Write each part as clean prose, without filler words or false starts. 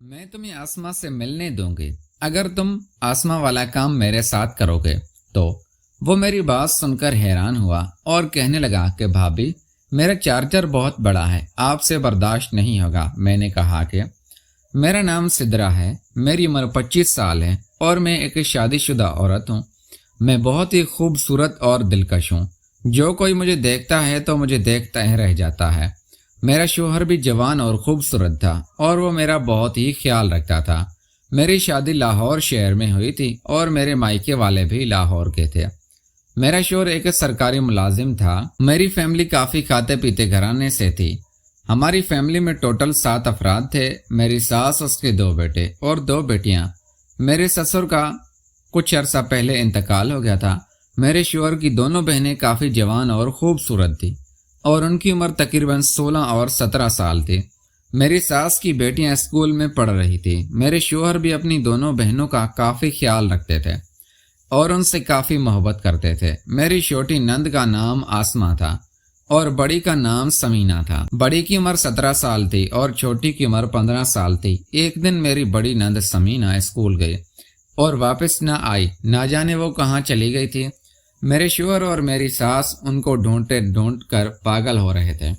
मैं तुम्हें आसमां से मिलने दूंगी अगर तुम आसमां वाला काम मेरे साथ करोगे। तो वो मेरी बात सुनकर हैरान हुआ और कहने लगा कि भाभी, मेरा चार्जर बहुत बड़ा है, आपसे बर्दाश्त नहीं होगा। मैंने कहा कि मेरा नाम सिद्रा है, मेरी उम्र 25 साल है और मैं एक शादीशुदा औरत हूँ। मैं बहुत ही खूबसूरत और दिलकश हूँ। जो कोई मुझे देखता है तो मुझे देखता ही रह जाता है। मेरा शोहर भी जवान और खूबसूरत था और वो मेरा बहुत ही ख्याल रखता था। मेरी शादी लाहौर शहर में हुई थी और मेरे मायके वाले भी लाहौर के थे। मेरा शोहर एक सरकारी मुलाजिम था। मेरी फैमिली काफ़ी खाते पीते घराने से थी। हमारी फैमिली में टोटल 7 अफराद थे। मेरी सास, उसके 2 बेटे और 2 बेटियां। मेरे ससुर का कुछ अरसा पहले इंतकाल हो गया था। मेरे शोहर की दोनों बहनें काफ़ी जवान और खूबसूरत थी और उनकी उम्र तकरीबन 16 और 17 साल थी। मेरी सास की बेटियां स्कूल में पढ़ रही थी। मेरे शोहर भी अपनी दोनों बहनों का काफ़ी ख्याल रखते थे और उनसे काफ़ी मोहब्बत करते थे। मेरी छोटी नंद का नाम आसमा था और बड़ी का नाम समीना था। बड़ी की उम्र 17 साल थी और छोटी की उम्र 15 साल थी। एक दिन मेरी बड़ी नंद समीना स्कूल गई और वापस न आई। ना जाने वो कहाँ चली गई थी। मेरे शोहर और मेरी सास उनको ढूंढते ढूंढ कर पागल हो रहे थे,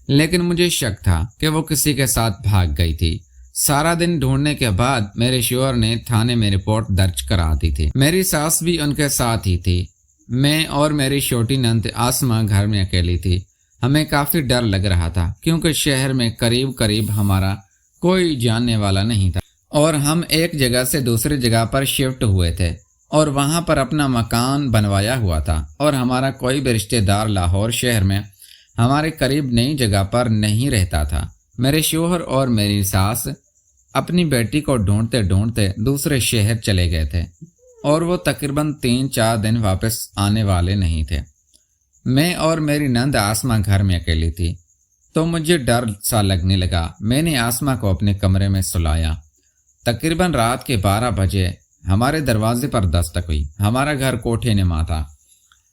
लेकिन मुझे शक था कि वो किसी के साथ भाग गई थी। सारा दिन ढूंढने के बाद मेरे शोहर ने थाने में रिपोर्ट दर्ज करा दी थी। मेरी सास भी उनके साथ ही थी। मैं और मेरी छोटी नंद आसमा घर में अकेली थी। हमें काफ़ी डर लग रहा था क्योंकि शहर में करीब करीब हमारा कोई जानने वाला नहीं था और हम एक जगह से दूसरी जगह पर शिफ्ट हुए थे और वहां पर अपना मकान बनवाया हुआ था और हमारा कोई भी रिश्तेदार लाहौर शहर में हमारे करीब नई जगह पर नहीं रहता था। मेरे शोहर और मेरी सास अपनी बेटी को ढूंढते ढूंढते दूसरे शहर चले गए थे और वो तकरीबन 3-4 दिन वापस आने वाले नहीं थे। मैं और मेरी नंद आसमा घर में अकेली थी तो मुझे डर सा लगने लगा। मैंने आसमा को अपने कमरे में सुलाया। तकरीबन रात के 12 बजे हमारे दरवाजे पर दस्तक हुई। हमारा घर कोठे नुमा था।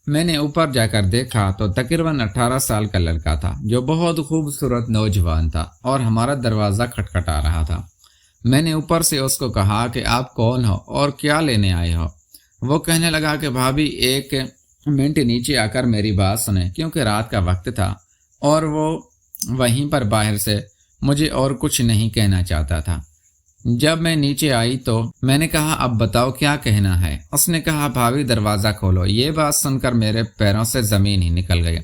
मैंने ऊपर जाकर देखा तो तकरीबन 18 साल का लड़का था जो बहुत खूबसूरत नौजवान था और हमारा दरवाज़ा खटखटा रहा था। मैंने ऊपर से उसको कहा कि आप कौन हो और क्या लेने आए हो। वो कहने लगा कि भाभी, 1 मिनट नीचे आकर मेरी बात सुने, क्योंकि रात का वक्त था और वो वहीं पर बाहर से मुझे और कुछ नहीं कहना चाहता था। जब मैं नीचे आई तो मैंने कहा, अब बताओ क्या कहना है। उसने कहा, भाभी दरवाज़ा खोलो। ये बात सुनकर मेरे पैरों से ज़मीन ही निकल गई।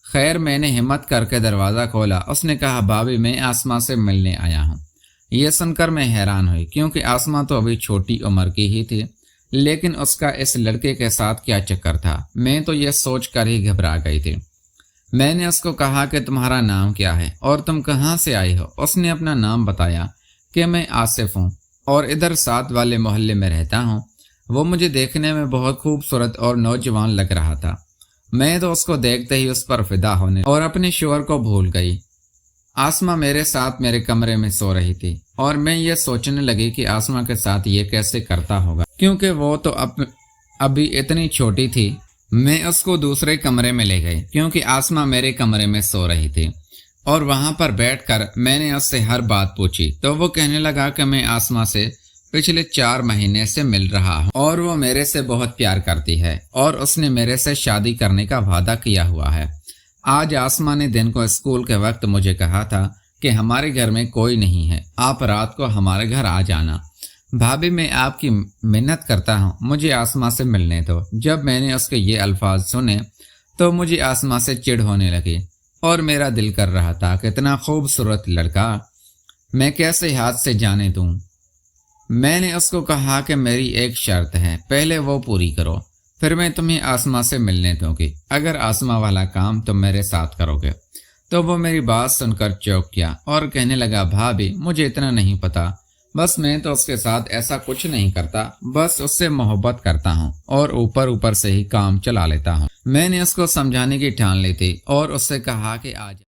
खैर, मैंने हिम्मत करके दरवाज़ा खोला। उसने कहा, भाभी मैं आसमा से मिलने आया हूँ। ये सुनकर मैं हैरान हुई क्योंकि आसमा तो अभी छोटी उम्र की ही थी, लेकिन उसका इस लड़के के साथ क्या चक्कर था। मैं तो ये सोच कर ही घबरा गई थी। मैंने उसको कहा कि तुम्हारा नाम क्या है और तुम कहाँ से आई हो। उसने अपना नाम बताया कि मैं आसिफ हूँ और इधर साथ वाले मोहल्ले में रहता हूँ। वो मुझे देखने में बहुत खूबसूरत और नौजवान लग रहा था। मैं तो उसको देखते ही उस पर फिदा होने और अपने शोहर को भूल गई। आसमा मेरे साथ मेरे कमरे में सो रही थी और मैं ये सोचने लगी कि आसमा के साथ ये कैसे करता होगा, क्योंकि वो तो अभी इतनी छोटी थी। मैं उसको दूसरे कमरे में ले गई क्योंकि आसमा मेरे कमरे में सो रही थी और वहां पर बैठकर मैंने उससे हर बात पूछी तो वो कहने लगा कि मैं आसमा से पिछले 4 महीने से मिल रहा हूँ और वो मेरे से बहुत प्यार करती है और उसने मेरे से शादी करने का वादा किया हुआ है। आज आसमा ने दिन को स्कूल के वक्त मुझे कहा था कि हमारे घर में कोई नहीं है, आप रात को हमारे घर आ जाना। भाभी, मैं आपकी मिन्नत करता हूँ, मुझे आसमा से मिलने दो। जब मैंने उसके ये अल्फाज सुने तो मुझे आसमा से चिढ़ होने लगी और मेरा दिल कर रहा था कि इतना खूबसूरत लड़का मैं कैसे हाथ से जाने दूं। मैंने उसको कहा कि मेरी एक शर्त है, पहले वो पूरी करो, फिर मैं तुम्हें आसमा से मिलने दूंगी। अगर आसमा वाला काम तुम मेरे साथ करोगे। तो वो मेरी बात सुनकर चौंक गया और कहने लगा, भाभी मुझे इतना नहीं पता, बस मैं तो उसके साथ ऐसा कुछ नहीं करता, बस उससे मोहब्बत करता हूँ और ऊपर ऊपर से ही काम चला लेता हूँ। मैंने उसको समझाने की ठान ली थी और उससे कहा कि आज